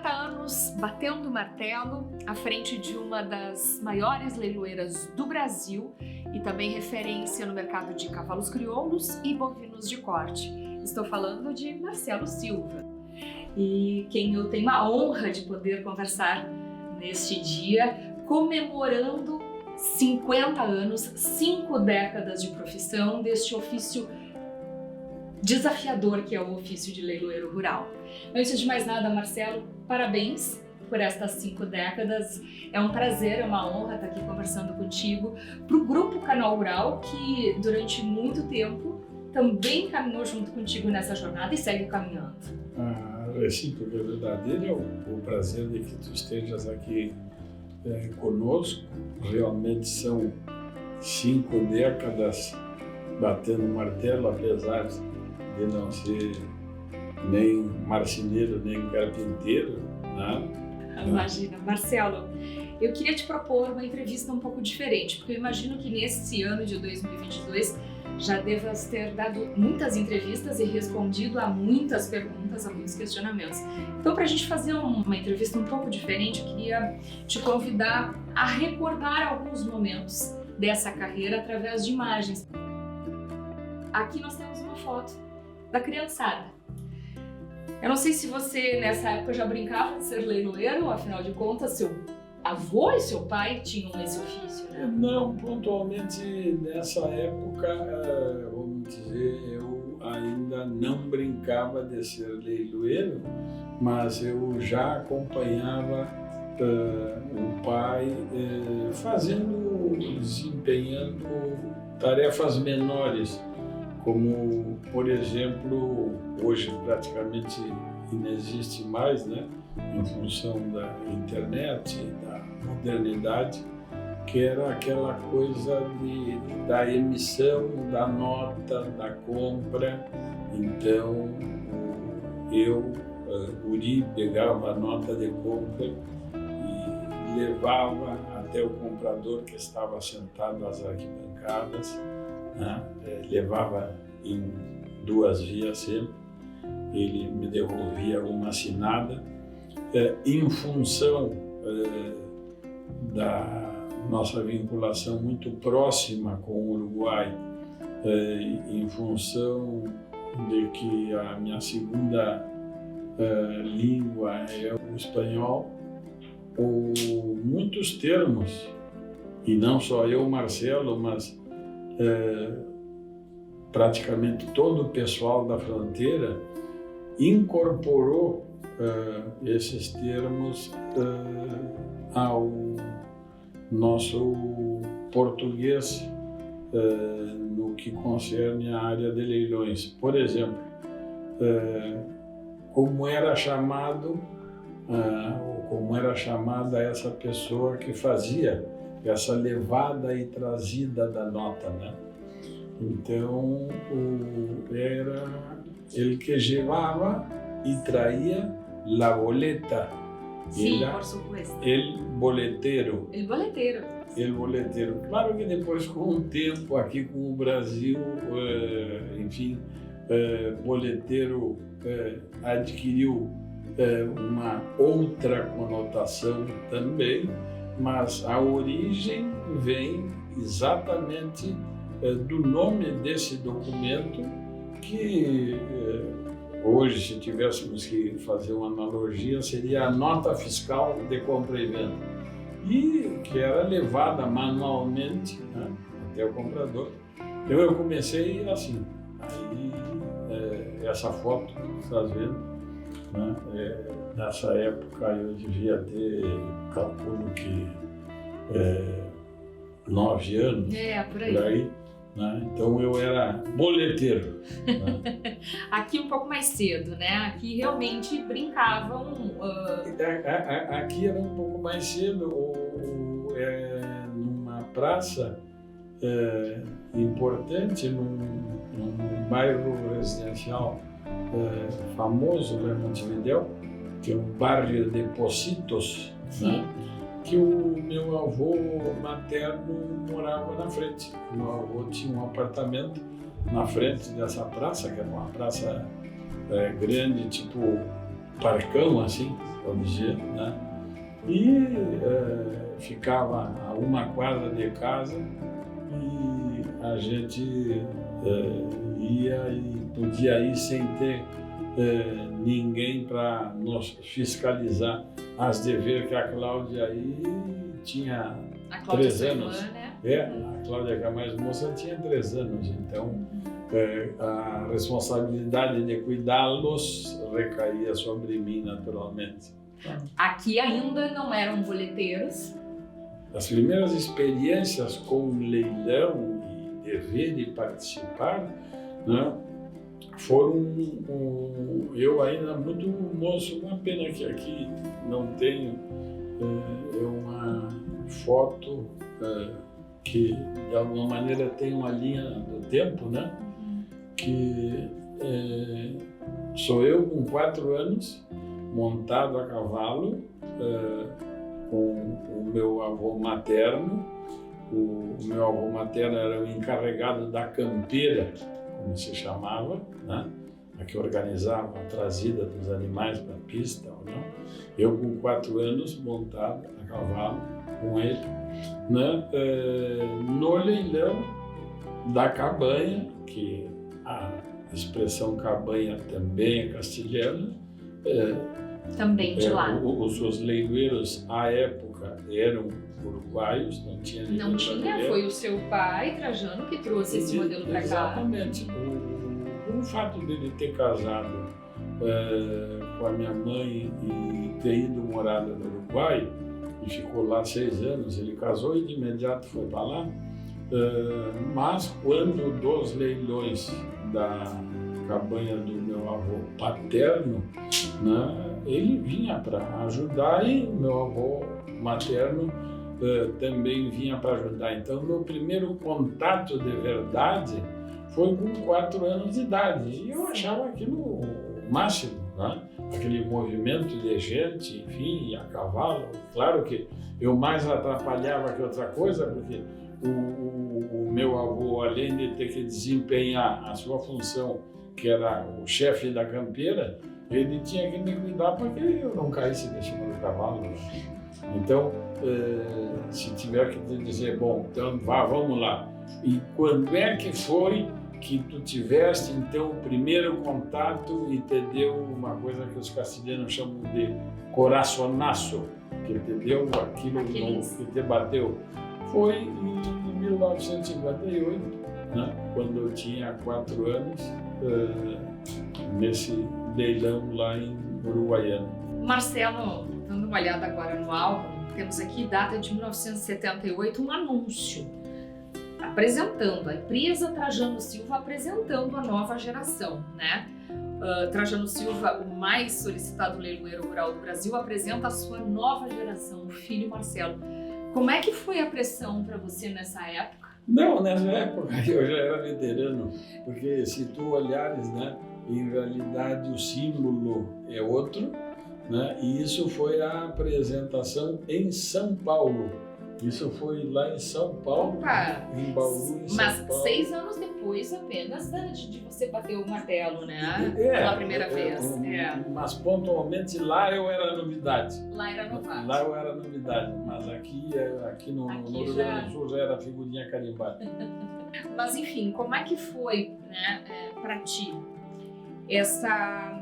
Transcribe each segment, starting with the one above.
50 anos batendo martelo à frente de uma das maiores leiloeiras do Brasil e também referência no mercado de cavalos crioulos e bovinos de corte. Estou falando de Marcelo Silva. E quem eu tenho a honra de poder conversar neste dia, comemorando 50 anos, 5 décadas de profissão deste ofício desafiador que é o ofício de leiloeiro rural. Antes de mais nada, Marcelo, parabéns por estas 5 décadas. É um prazer, é uma honra estar aqui conversando contigo para o Grupo Canal Rural, que durante muito tempo também caminhou junto contigo nessa jornada e segue caminhando. A recíproca é verdadeira, o prazer de que tu estejas aqui conosco. Realmente são 5 décadas batendo martelo, apesar de não ser nem marceneiro, nem carpinteiro, né? Imagina. Marcelo, eu queria te propor uma entrevista um pouco diferente, porque eu imagino que nesse ano de 2022 já devas ter dado muitas entrevistas e respondido a muitas perguntas, a muitos questionamentos. Então, para a gente fazer uma entrevista um pouco diferente, eu queria te convidar a recordar alguns momentos dessa carreira através de imagens. Aqui nós temos uma foto da criançada. Eu não sei se você nessa época já brincava de ser leiloeiro, afinal de contas seu avô e seu pai tinham esse ofício, né? Não, pontualmente nessa época, vamos dizer, eu ainda não brincava de ser leiloeiro, mas eu já acompanhava o pai desempenhando tarefas menores, como, por exemplo, hoje praticamente inexiste mais, né? Em função da internet, da modernidade, que era aquela coisa da emissão da nota, da compra. Então, eu, Uri, pegava a nota de compra e levava até o comprador que estava sentado às arquibancadas, né? Levava em 2 vias sempre, ele me devolvia uma assinada. Em função da nossa vinculação muito próxima com o Uruguai, em função de que a minha segunda língua é o espanhol, muitos termos, e não só eu, Marcelo, mas praticamente todo o pessoal da fronteira incorporou esses termos ao nosso português no que concerne a área de leilões. Por exemplo, como era chamado ou como era chamada essa pessoa que fazia essa levada e trazida da nota, né? Então, era ele que levava e traía la boleta. Sim, por supuesto. El boleteiro. El boleteiro. El boleteiro. Claro que depois, com o tempo, aqui com o Brasil, enfim, boleteiro adquiriu uma outra conotação também, mas a origem vem exatamente do nome desse documento que hoje, se tivéssemos que fazer uma analogia, seria a nota fiscal de compra e venda, e que era levada manualmente, né, até o comprador. Então eu comecei assim. Aí essa foto que você está vendo, né, nessa época eu devia ter, calculo que 9 anos, por aí. Né? Então eu era boleteiro. Né? Aqui um pouco mais cedo, né? Aqui realmente brincavam. Aqui era um pouco mais cedo, numa praça importante, num bairro residencial famoso lá em Montevidéu, que é o bairro de Pocitos, né? Que o meu avô materno morava na frente. Meu avô tinha um apartamento na frente dessa praça, que era uma praça grande, tipo parcão, assim, vamos dizer, né? E ficava a uma quadra de casa e a gente ia e podia ir sem ter ninguém para nos fiscalizar. As de ver que a Cláudia aí tinha A Cláudia 3 anos. Irmã, né? A Cláudia, que é a mais moça, tinha 3 anos, então a responsabilidade de cuidá-los recaía sobre mim, naturalmente. Aqui ainda não eram boleteiros. As primeiras experiências com leilão e dever de participar, né, foram eu ainda muito moço. Uma pena que aqui não tenho uma foto que de alguma maneira tem uma linha do tempo, né? Que sou eu com 4 anos, montado a cavalo, com o meu avô materno. O meu avô materno era o encarregado da campeira, como se chamava, né? A que organizava a trazida dos animais para a pista ou não. Eu com 4 anos, montado a cavalo com ele, né? No leilão da cabanha, que a expressão cabanha também é castelhana. Também de lá. Os leiloeiros, à época, eram uruguaios, não tinha ninguém Não tinha, brasileiro. foi o seu pai, Trajano, que trouxe esse modelo para cá. Exatamente. O fato dele ter casado com a minha mãe e ter ido morar no Uruguai, e ficou lá 6 anos, ele casou e de imediato foi para lá. Mas quando dos leilões da cabanha do meu avô paterno, né, ele vinha para ajudar e meu avô materno também vinha para ajudar. Então, meu primeiro contato de verdade foi com 4 anos de idade e eu achava aquilo o máximo, né? Aquele movimento de gente, enfim, a cavalo. Claro que eu mais atrapalhava que outra coisa, porque o meu avô, além de ter que desempenhar a sua função, que era o chefe da campeira, ele tinha que me cuidar para que eu não caísse de cima do cavalo. Então, se tiver que te dizer, bom, então vamos lá. E quando é que foi que tu tiveste, então, o primeiro contato e te deu uma coisa que os castelhanos chamam de coraçonaço, que te deu aquilo que te bateu? Foi em 1958, né, quando eu tinha 4 anos, nesse leilão lá em Uruguaiana. Marcelo, dando uma olhada agora no álbum, temos aqui data de 1978, um anúncio apresentando a empresa Trajano Silva, apresentando a nova geração, né? Trajano Silva, o mais solicitado leiloeiro rural do Brasil, apresenta a sua nova geração, o filho Marcelo. Como é que foi a pressão para você nessa época? Não, nessa época eu já era veterano, porque se tu olhares, né, em realidade o símbolo é outro, né, e isso foi a apresentação em São Paulo. Isso foi lá em São Paulo, em Bauru, em São Paulo. Mas 6 anos depois apenas de você bater o martelo, né? Pela primeira vez. Mas pontualmente lá eu era novidade. Lá era novato. Lá eu era novidade, mas aqui no Rio Grande do Sul já era figurinha carimbada. Mas enfim, como é que foi, né, para ti essa,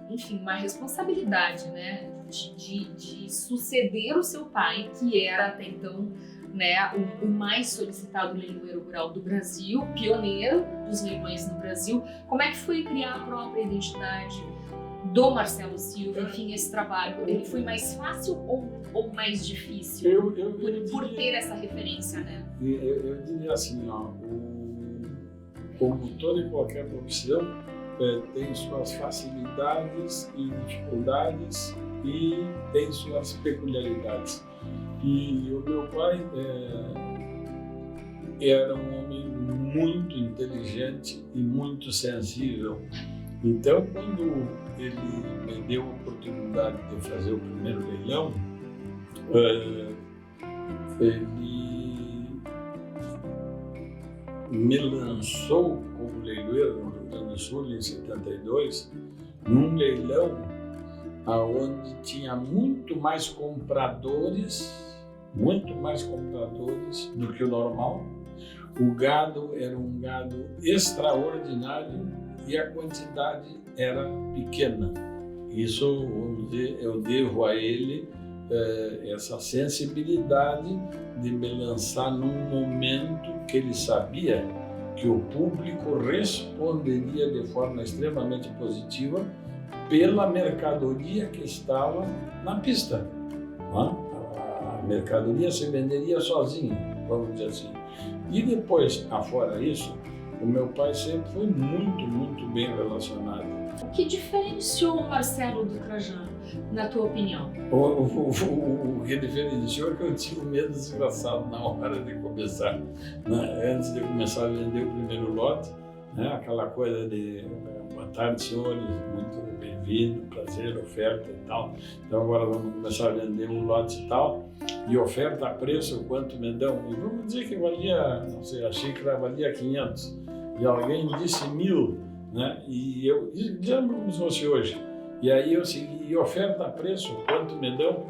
enfim, uma responsabilidade, né? De suceder o seu pai, que era até então, né, o mais solicitado leiloeiro rural do Brasil, pioneiro dos leilões no Brasil. Como é que foi criar a própria identidade do Marcelo Silva? Enfim, esse trabalho, ele foi mais fácil ou mais difícil por ter essa referência, né? Eu diria assim, ó, como toda e qualquer profissão, tem suas facilidades e dificuldades e tem suas peculiaridades. E o meu pai era um homem muito inteligente e muito sensível. Então, quando ele me deu a oportunidade de fazer o primeiro leilão, ele me lançou como leiloeiro no Rio Grande do Sul em 72, num leilão onde tinha muito mais compradores do que o normal. O gado era um gado extraordinário e a quantidade era pequena. Isso, vamos dizer, eu devo a ele essa sensibilidade de me lançar num momento que ele sabia que o público responderia de forma extremamente positiva pela mercadoria que estava na pista. A mercadoria se venderia sozinha, vamos dizer assim. E depois, afora isso, o meu pai sempre foi muito bem relacionado. O que diferenciou o Marcelo do Trajano, na tua opinião? O que diferenciou é que eu tinha um medo desgraçado na hora de começar. Né? Antes de começar a vender o primeiro lote, né? Aquela coisa de boa tarde, senhores, muito bem-vindo, prazer, oferta e tal. Então agora vamos começar a vender um lote e tal. E oferta a preço, quanto me dão? E vamos dizer que valia, não sei, a xícara valia 500. E alguém disse 1.000, né? E eu lembro como se fosse hoje. E aí eu segui, oferta a preço, quanto me dão?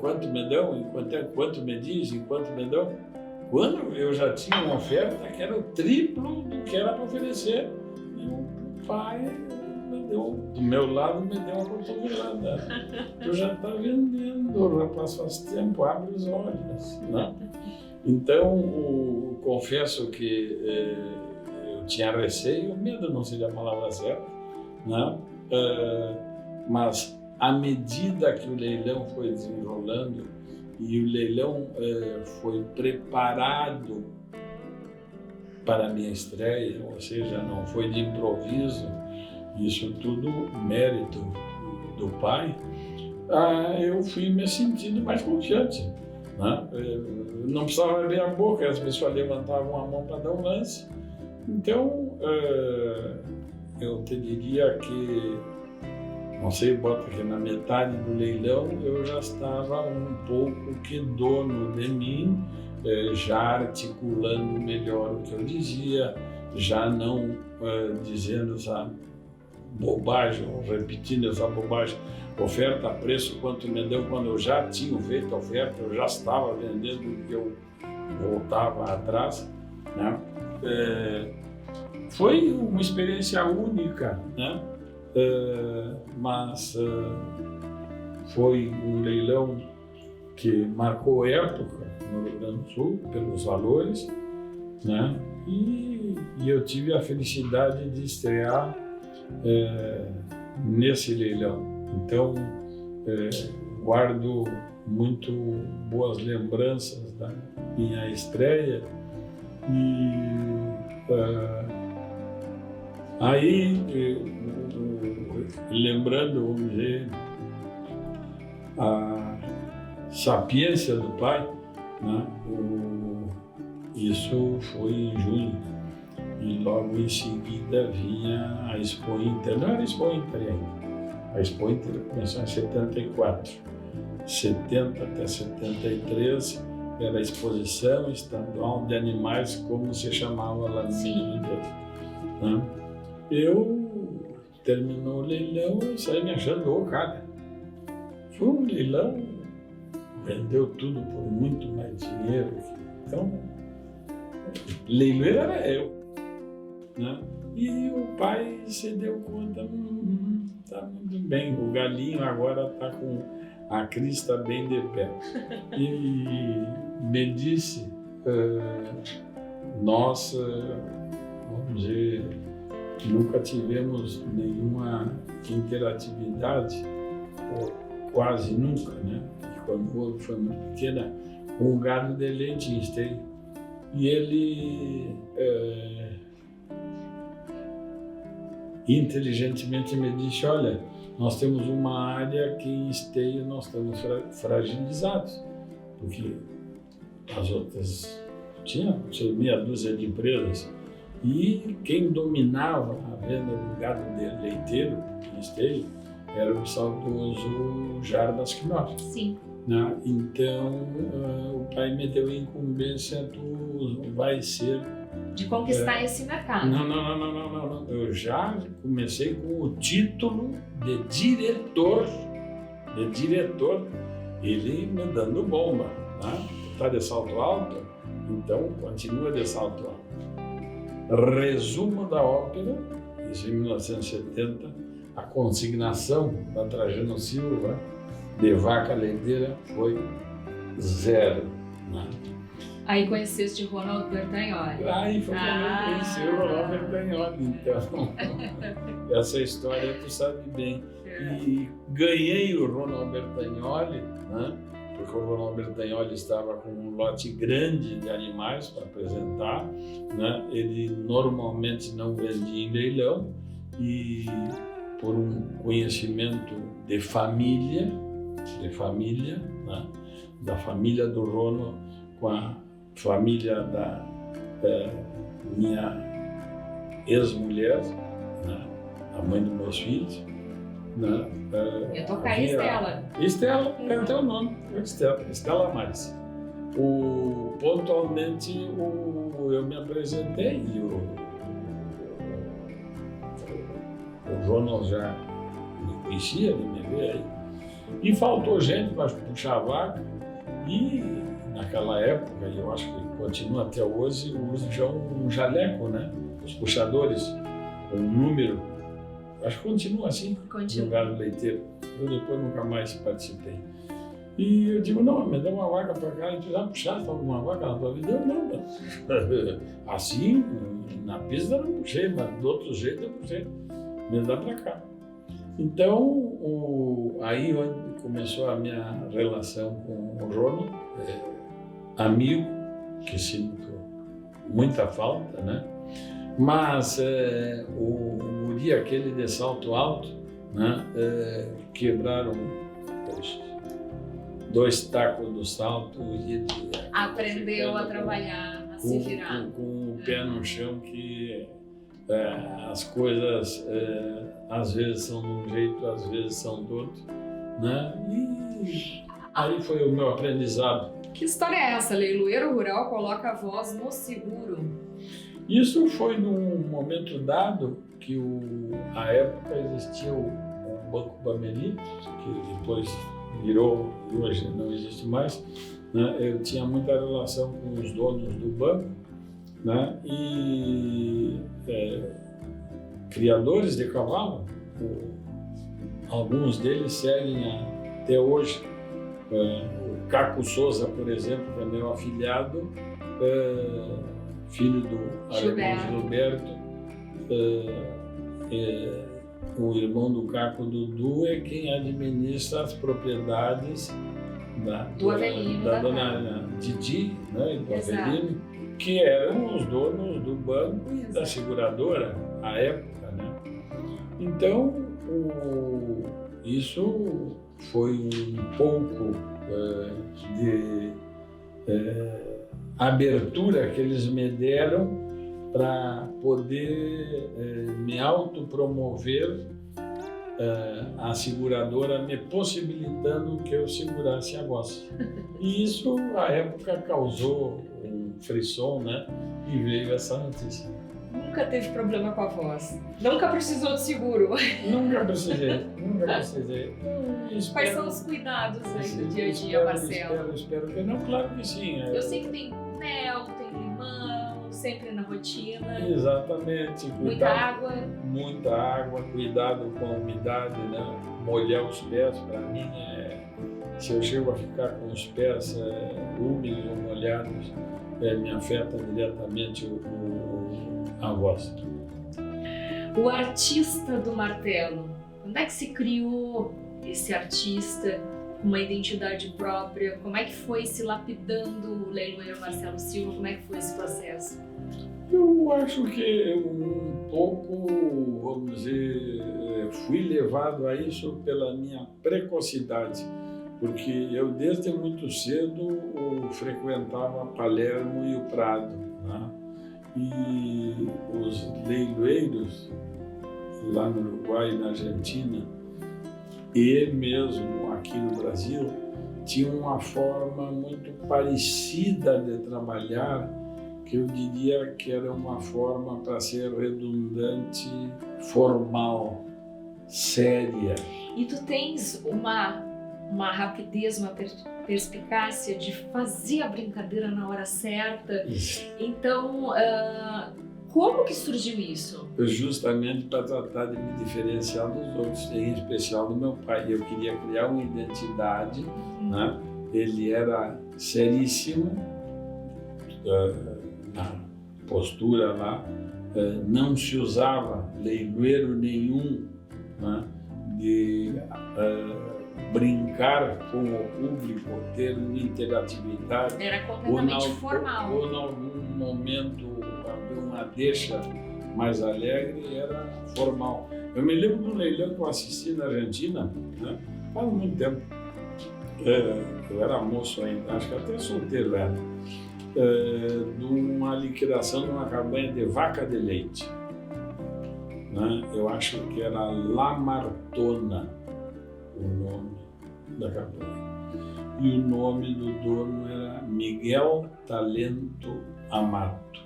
Quanto me dão? E quanto me dizem? Quanto me dão? Quando eu já tinha uma oferta que era o triplo do que era para oferecer, e o pai me deu, do meu lado, me deu uma cotovelada. Eu já está vendendo, o rapaz faz tempo, abre os olhos. Né? Então, confesso que eu tinha receio, medo não seria a palavra certa, né? Mas à medida que o leilão foi desenrolando e o leilão foi preparado para a minha estreia, ou seja, não foi de improviso, isso tudo mérito do pai, eu fui me sentindo mais confiante. Né? Não precisava abrir a boca, as pessoas levantavam a mão para dar um lance. Então, eu te diria que, não sei, bota que na metade do leilão eu já estava um pouco que dono de mim, já articulando melhor o que eu dizia, já não dizendo essa bobagem, repetindo essa bobagem, oferta a preço, quanto me deu, quando eu já tinha feito a oferta, eu já estava vendendo o que eu voltava atrás. Né? Foi uma experiência única, né? Mas foi um leilão que marcou época no Rio Grande do Sul pelos valores, né? E eu tive a felicidade de estrear nesse leilão. Então guardo muito boas lembranças da minha estreia e aí, lembrando, vamos dizer, a sapiência do pai, né? Isso foi em junho e logo em seguida vinha a Expo Inter. Não era Expo Inter ainda, a Expo Inter começou em 74, 70 até 73 era a Exposição Estadual de Animais, como se chamava lá no Rio Grande. Né? Eu terminou o leilão e saí me achando cara. Foi um leilão, vendeu tudo por muito mais dinheiro. Então, leiloeiro era eu. Né? E o pai se deu conta, tá muito bem, o galinho agora está com a crista bem de pé. E me disse, nós, vamos dizer, nunca tivemos nenhuma interatividade, ou quase nunca, né? E quando foi muito pequena, com o gado de leite em esteio. E ele inteligentemente me disse, olha, nós temos uma área que em esteio nós estamos fragilizados, porque as outras tinham meia dúzia de empresas. E quem dominava a venda do gado leiteiro em esteio era o saudoso Jarbas Knorr. Sim. Né? Então, o pai me deu a incumbência, tu vai ser... De conquistar esse mercado. Não. Eu já comecei com o título de diretor diretor, ele me dando bomba, né? Tá de salto alto, então continua de salto alto. Resumo da ópera, isso em 1970, a consignação da Trajano Silva de Vaca Leiteira foi 0. Né? Aí conheceste Ronald Bertagnoli. Aí foi quando eu conheci o Ronald Bertagnoli, então essa história tu sabe bem. E ganhei o Ronald Bertagnoli, né? Porque o Ronald Bertagnoli estava com um lote grande de animais para apresentar, né? Ele normalmente não vendia em leilão e por um conhecimento de família, né? Da família do Ronald com a família da minha ex-mulher, né? A mãe dos meus filhos, né? Eu tocar Estela. Estela, é o teu nome, Estela Maris. Pontualmente eu me apresentei e o Ronald já me conhecia, me vê aí. E faltou gente para puxar a vaca e naquela época, e eu acho que continua até hoje, o uso de um jaleco, né? Os puxadores, um número. Acho que continua assim, no gado leiteiro. Eu depois nunca mais participei. E eu digo, não, me dá uma vaca para cá, e tu já puxaste alguma vaca na tua vida? Eu não. Assim, na pista eu não puxei, mas do outro jeito eu puxei. Me dá para cá. Então, aí onde começou a minha relação com o Ronald, amigo, que sinto muita falta, né? Mas o guri aquele de salto alto, né? Quebraram os 2 tacos do salto e ele aprendeu a trabalhar, a se virar. Com o pé no chão, que as coisas às vezes são de um jeito, às vezes são do outro, né? E aí foi o meu aprendizado. Que história é essa? Leiloeiro rural coloca a voz no seguro. Isso foi num momento dado que à época existia o Banco Bameli, que depois virou, e hoje não existe mais, né? Eu tinha muita relação com os donos do banco, né? E criadores de cavalo, alguns deles seguem até hoje. O Caco Souza, por exemplo, que é meu afilhado, filho do alemão Gilberto, o irmão do Caco, Dudu, é quem administra as propriedades da dona Didi, né, e do Avelino, que eram os donos do banco e da seguradora à época, né? Então, isso foi um pouco de abertura que eles me deram para poder me autopromover, a seguradora me possibilitando que eu segurasse a voz. E isso, à época, causou um frisson, né? E veio essa notícia. Nunca teve problema com a voz? Nunca precisou de seguro? Nunca precisei. Quais são os cuidados aí do dia a dia, Marcelo? Espero que não, claro que sim. Eu sei que tem mel, tem limão, sempre na rotina. Exatamente. Muita água. Muita água, cuidado com a umidade, né? Molhar os pés, para mim, se eu chego a ficar com os pés úmidos ou molhados, me afeta diretamente a voz. O artista do martelo, quando é que se criou esse artista com uma identidade própria? Como é que foi se lapidando o leiloeiro Marcelo Silva? Como é que foi esse processo? Eu acho que um pouco, vamos dizer, fui levado a isso pela minha precocidade, porque eu desde muito cedo frequentava Palermo e o Prado, né? E os leiloeiros lá no Uruguai e na Argentina, e mesmo aqui no Brasil, tinham uma forma muito parecida de trabalhar, que eu diria que era uma forma, para ser redundante, formal, séria. E tu tens uma uma rapidez, uma perspicácia de fazer a brincadeira na hora certa. Então, como que surgiu isso? Justamente para tratar de me diferenciar dos outros, em especial do meu pai. Eu queria criar uma identidade, né? Ele era seríssimo na postura lá, não se usava leiloeiro nenhum, né? De brincar com o público, ter uma interatividade. Era completamente formal. Ou em algum momento haver uma deixa mais alegre, era formal. Eu me lembro de um leilão que eu assisti na Argentina, né? Faz muito tempo. Eu era moço ainda, acho que até solteiro era, de uma liquidação de uma cabanha de vaca de leite. Né? Eu acho que era La Martona o nome da cabanha. E o nome do dono era Miguel Talento Amato.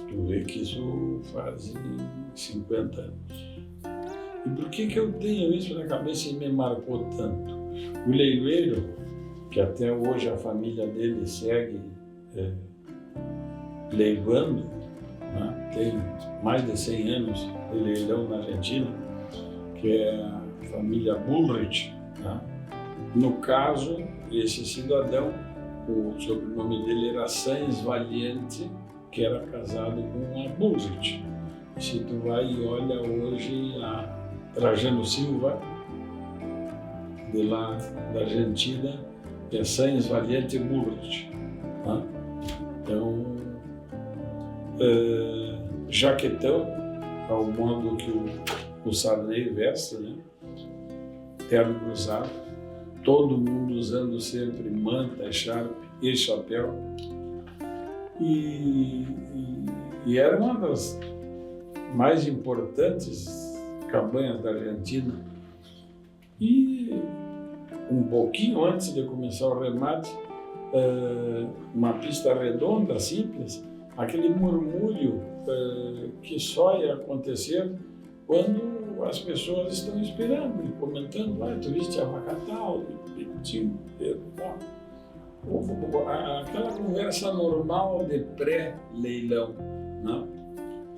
Tu vê que isso faz 50 anos. E por que eu tenho isso na cabeça e me marcou tanto? O leiloeiro, que até hoje a família dele segue leiloando, né? Tem mais de 100 anos de leilão na Argentina, que é a família Bullrich. Né? No caso, esse cidadão, o sobrenome dele era Sáenz Valiente, que era casado com a Bullrich. Se tu vai e olha hoje a Trajano Silva, de lá da Argentina, é Sáenz Valiente Bullrich. Né? Então, jaquetão, ao modo que o Sarney veste, né? Terno cruzado, todo mundo usando sempre manta, echarpe e chapéu. E era uma das mais importantes cabanhas da Argentina. E um pouquinho antes de começar o remate, uma pista redonda, simples, aquele murmúrio que só ia acontecer quando as pessoas estão esperando e comentando: tu viste a vaca tal, aquela conversa normal de pré-leilão. Né?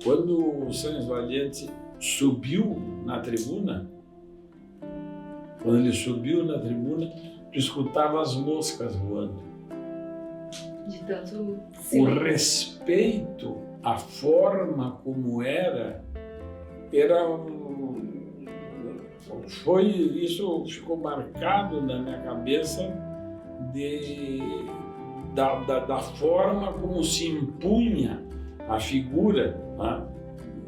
Quando o Sáenz Valiente subiu na tribuna, tu escutava as moscas voando. De tanto o respeito, a forma como isso ficou marcado na minha cabeça da forma como se impunha a figura. Né?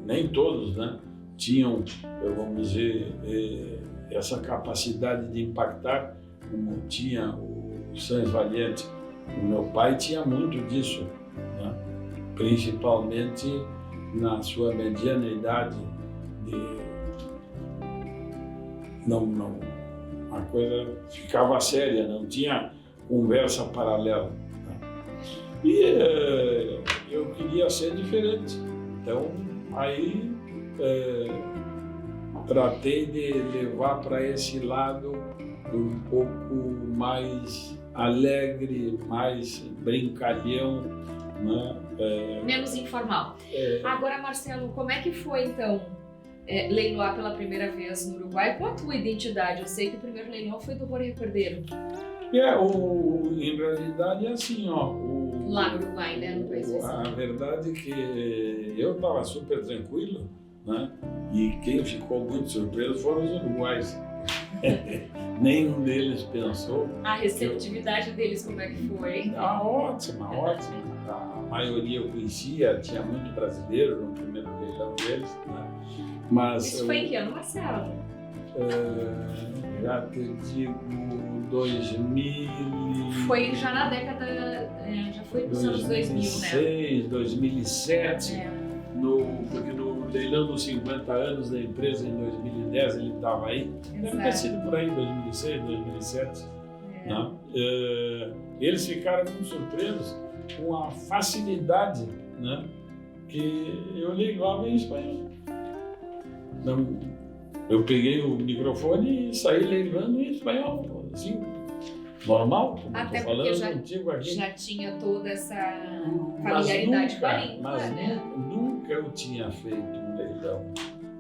Nem todos, né, tinham, vamos dizer, essa capacidade de impactar como tinha o Sáenz Valiente. O meu pai tinha muito disso, né? Principalmente na sua mediana idade. A coisa ficava séria, não tinha conversa paralela. Né? E eu queria ser diferente, então aí tratei de levar para esse lado um pouco mais alegre, mais brincalhão, né? Menos informal. Agora, Marcelo, como é que foi então leiloar pela primeira vez no Uruguai? Qual a tua identidade? Eu sei que o primeiro leilão foi do Jorge Cordeiro. Em realidade é assim, lá no Uruguai, né? No país a verdade é que eu estava super tranquilo, né? E quem ficou muito surpreso foram os uruguaios. Nenhum deles pensou. A receptividade deles, como é que foi? Ótima. A maioria eu conhecia, tinha muito brasileiro no primeiro leilão deles. Né? Mas isso foi em que ano, Marcelo? Já te digo, 2000. Foi já na década, já foi nos anos 2000, né? 2006, 2007. Porque no leilão dos 50 anos da empresa, em 2010, ele estava aí. Deve ter sido por aí, 2006, 2007. Né? Eles ficaram muito surpresos com a facilidade, né, que eu leiloava em espanhol. Eu peguei o microfone e saí leilando em espanhol, assim, normal, como Até estou porque falando contigo aqui. já tinha toda essa familiaridade com a língua, mas né? nunca eu tinha feito um leilão.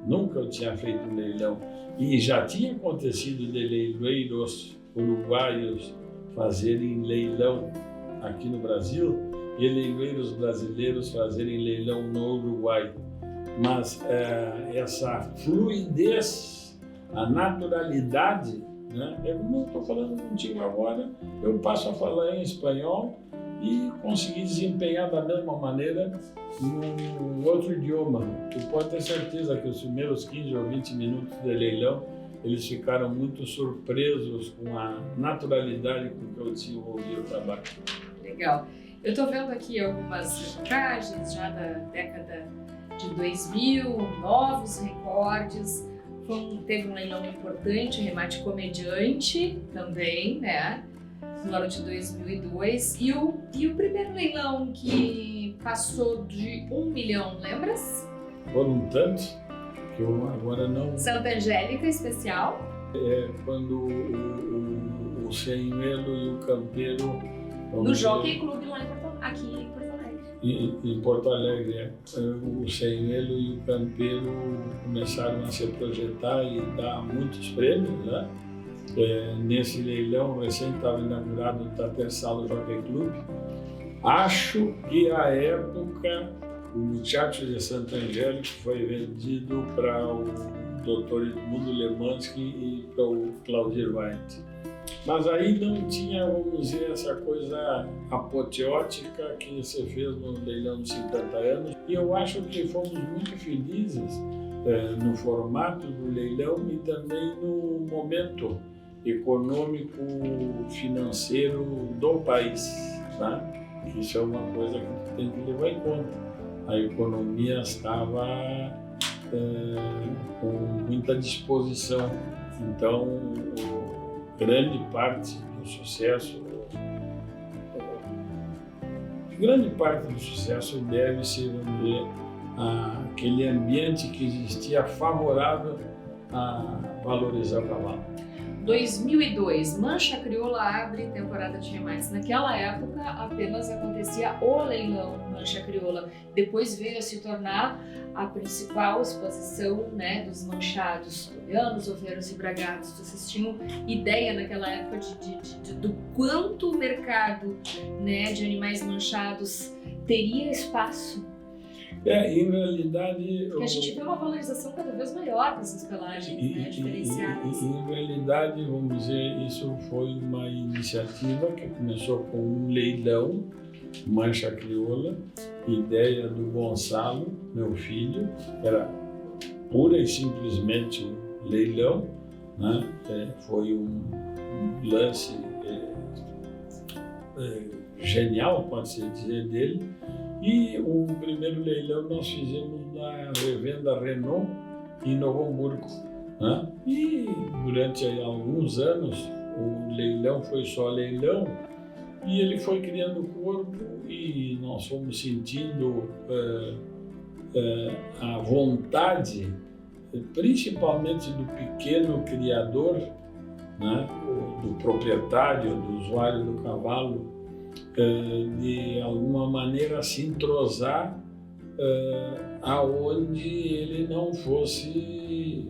Nunca eu tinha feito um leilão. E já tinha acontecido de leiloeiros uruguaios fazerem leilão aqui no Brasil e leiloeiros brasileiros fazerem leilão no Uruguai. Mas essa fluidez, a naturalidade, né? É como eu estou falando contigo agora, eu passo a falar em espanhol e consegui desempenhar da mesma maneira num outro idioma. Tu pode ter certeza que os primeiros 15 ou 20 minutos de leilão, eles ficaram muito surpresos com a naturalidade com que eu desenvolvi o trabalho. Legal. Eu estou vendo aqui algumas reportagens já da década de 2000, novos recordes. Teve um leilão importante, remate comediante também, né? No ano de 2002. E o primeiro leilão que passou de 1 milhão, lembras? Foram tantos que eu agora não... Santa Angélica especial. Quando o Senhuelo e o Campeiro... No Jockey Club lá aqui em Porto Alegre. Em Porto Alegre, o Senhuelo e o Campeiro começaram a se projetar e dar muitos prêmios, né? Nesse leilão recém estava inaugurado o Tatersalo Jockey Club. Acho que à época o Muchacho de Santa Angélica foi vendido para o Dr. Edmundo Lemansky e para o Claudir Weint. Mas aí não tinha, vamos dizer, essa coisa apoteótica que se fez no leilão de 50 anos. E eu acho que fomos muito felizes no formato do leilão e também no momento econômico financeiro do país, né? Isso é uma coisa que tem que levar em conta. A economia estava com muita disposição, então grande parte do sucesso deve-se, vamos dizer, àquele ambiente que existia favorável a valorizar o cavalo. 2002, Mancha Crioula abre temporada de remates. Naquela época apenas acontecia o leilão Mancha Crioula. Depois veio a se tornar a principal exposição, né, dos manchados, toreanos, oveiros e bragados. Vocês tinham ideia naquela época do quanto o mercado, né, de animais manchados teria espaço? Em realidade... Porque a gente vê uma valorização cada vez maior dessas pelagens, né, diferenciadas. Em realidade, vamos dizer, isso foi uma iniciativa que começou com um leilão, Mancha Crioula, ideia do Gonçalo, meu filho, era pura e simplesmente um leilão, né? Foi um lance genial, pode-se dizer, dele. E o primeiro leilão nós fizemos na revenda Renault em Novo Hamburgo, né? E durante alguns anos o leilão foi só leilão e ele foi criando corpo e nós fomos sentindo a vontade, principalmente do pequeno criador, né? Do proprietário, do usuário do cavalo, de alguma maneira se entrosar aonde ele não fosse,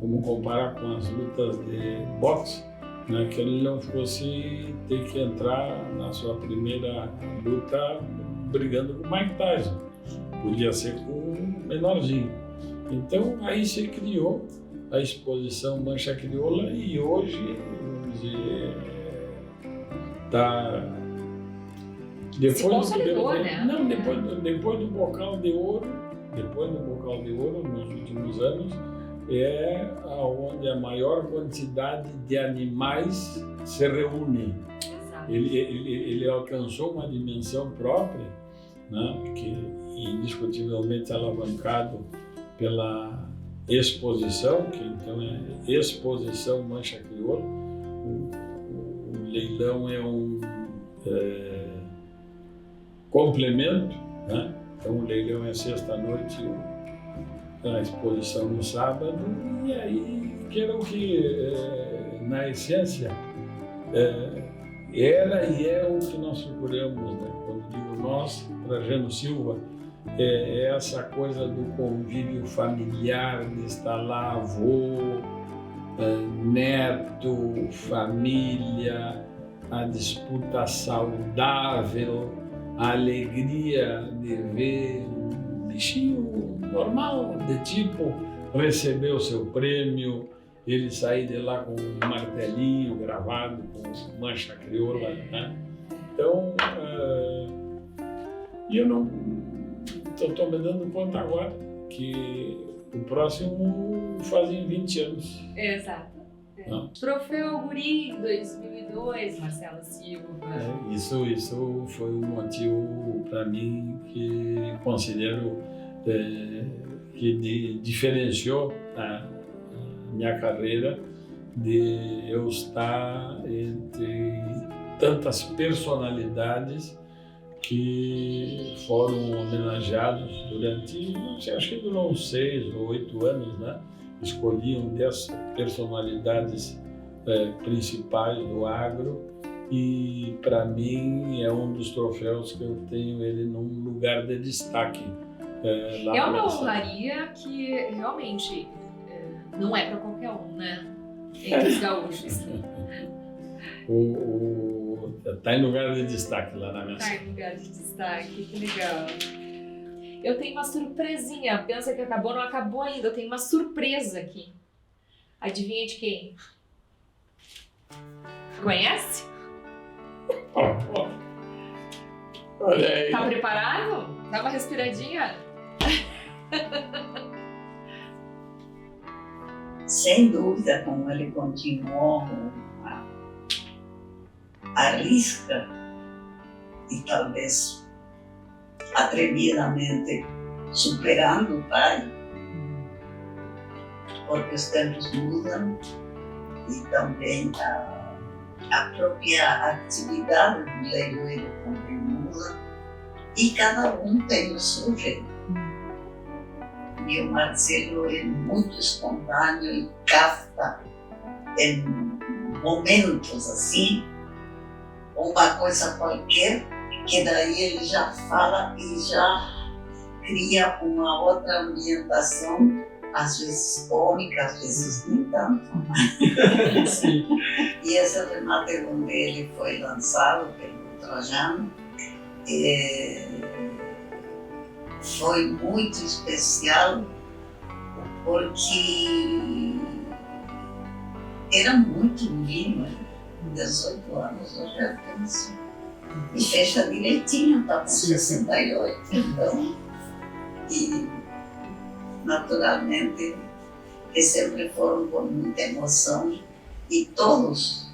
vamos comparar com as lutas de boxe, né, que ele não fosse ter que entrar na sua primeira luta brigando com o Mike Tyson, podia ser com um menorzinho. Então aí se criou a exposição Mancha Crioula e hoje, vamos dizer, depois do Bocal de Ouro, nos últimos anos, é onde a maior quantidade de animais se reúne. Ele alcançou uma dimensão própria, né, que indiscutivelmente é alavancado pela exposição, que então é Exposição Mancha Crioula. O leilão é um complemento, né? Então o leilão é sexta-noite, a exposição no sábado, e aí que era o que, na essência, era e é o que nós procuramos, né? Quando digo nós, Trajano Silva, é essa coisa do convívio familiar, de estar lá, avô, neto, família, a disputa saudável, a alegria de ver um bichinho normal, de tipo receber o seu prêmio, ele sair de lá com um martelinho gravado, com mancha crioula, né? Então, eu não estou me dando conta agora que o próximo fazem 20 anos. Exato. Troféu Guri 2002, Marcelo Silva. Isso foi um motivo para mim que considero que diferenciou a minha carreira, de eu estar entre tantas personalidades que foram homenageados durante, não sei, acho que durou uns 6 ou 8 anos, né? Escolhiam 10 personalidades principais do agro, e para mim é um dos troféus que eu tenho ele num lugar de destaque. Lá é uma honraria que realmente não é para qualquer um, né? Entre os gaúchos. Tá em lugar de destaque lá na minha Tá em lugar de destaque, que legal. Eu tenho uma surpresinha. Pensa que acabou, não acabou ainda. Eu tenho uma surpresa aqui. Adivinha de quem? Conhece? Olha aí. Tá preparado? Dá uma respiradinha? Sem dúvida, como ele continuou a risca e talvez atrevidamente superando o pai, porque os tempos mudam e também a própria atividade do leiloeiro também muda, e cada um tem o seu jeito. E o Marcelo é muito espontâneo e capta em momentos assim uma coisa qualquer, que daí ele já fala e já cria uma outra ambientação, às vezes cômica, às vezes nem tanto. Sim. E esse remate onde ele foi lançado pelo Trajano foi muito especial, porque era muito menino, 18 anos, eu já penso. E fecha direitinho, está com 68, então. E naturalmente que sempre foram com muita emoção, e todos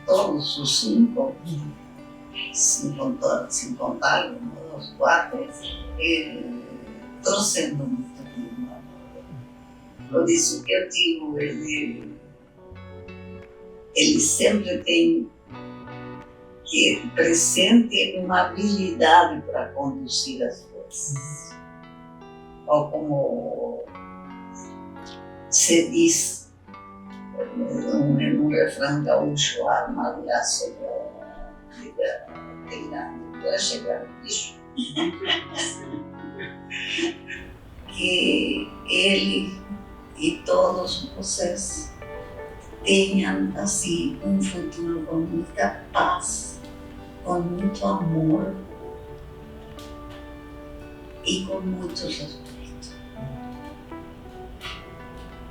os 5, sem contar os 4, trouxendo muito clima. Por isso que eu digo, ele sempre tem que presente uma habilidade para conduzir as coisas. Ou como se diz num refrão gaúcho, armadilhar sobre a vida grande para chegar no bicho. Que ele e todos vocês tenham assim um futuro com muita paz, com muito amor e com muito respeito.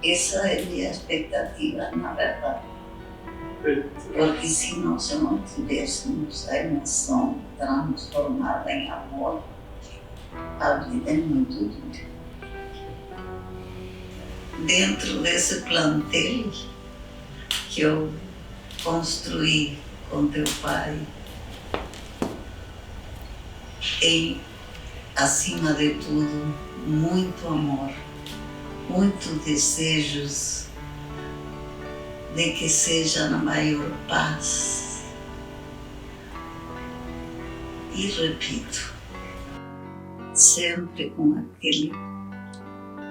Essa é a minha expectativa, na verdade. Porque se nós não tivéssemos a emoção transformada em amor, a vida é muito dura. Dentro desse plantel que eu construí com teu pai, tem, acima de tudo, muito amor, muito desejos de que seja na maior paz. E repito, sempre com aquele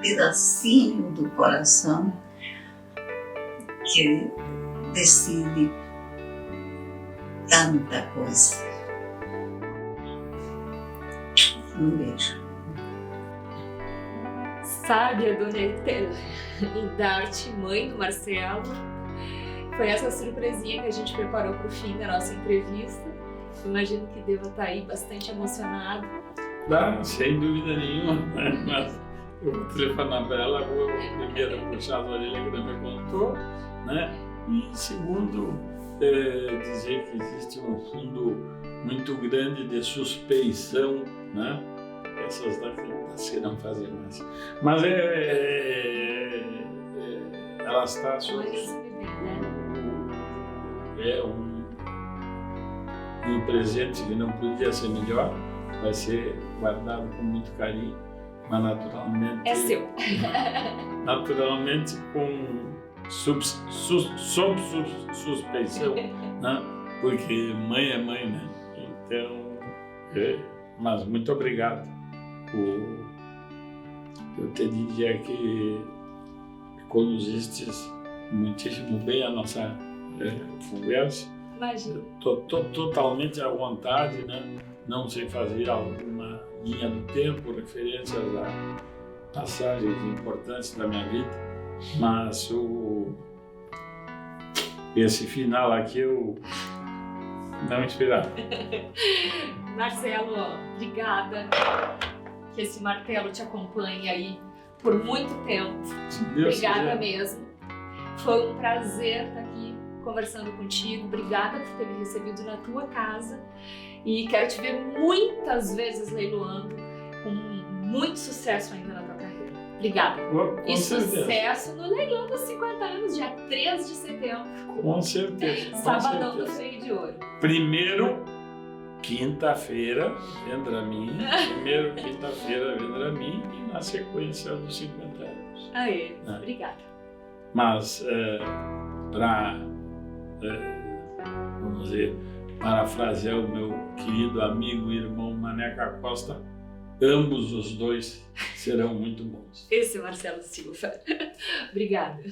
pedacinho do coração que decide tanta coisa. Um beijo. Sabe, a dona Hildarte, mãe do Marcelo, foi essa surpresinha que a gente preparou para o fim da nossa entrevista. Imagino que deva estar aí bastante emocionado. Não, sem dúvida nenhuma, né? Mas eu vou telefonar para ela, vou primeiro puxar a orelha que ela me contou, né? E segundo, dizer que existe um fundo muito grande de suspeição, né? Essas daqui não fazem mais. Mas ela está é um presente que não podia ser melhor, vai ser guardado com muito carinho, mas naturalmente é seu. Naturalmente sob suspeição, né? Porque mãe é mãe, né? Então, mas muito obrigado. Eu te diria que conduziste muitíssimo bem a nossa conversa. Imagina. Estou totalmente à vontade, né? Não sei fazer alguma linha do tempo, referências a passagens importantes da minha vida, mas esse final aqui eu não esperava. Marcelo, obrigada. Que esse martelo te acompanhe aí por muito tempo. Obrigada mesmo. Foi um prazer estar aqui conversando contigo. Obrigada por ter me recebido na tua casa. E quero te ver muitas vezes leiloando, com muito sucesso ainda na tua carreira. Obrigada. Com certeza. Sucesso no leilão dos 50 anos, dia 3 de setembro. Com certeza. Sabadão do Freio de Ouro. Primeiro, quinta-feira, vendra mim. Primeiro, quinta-feira, vendra mim. E na sequência dos 50 anos. Aê, obrigada. Mas, vamos dizer, parafrasear o meu querido amigo e irmão Maneca Costa, ambos os dois serão muito bons. Esse é Marcelo Silva. Obrigada.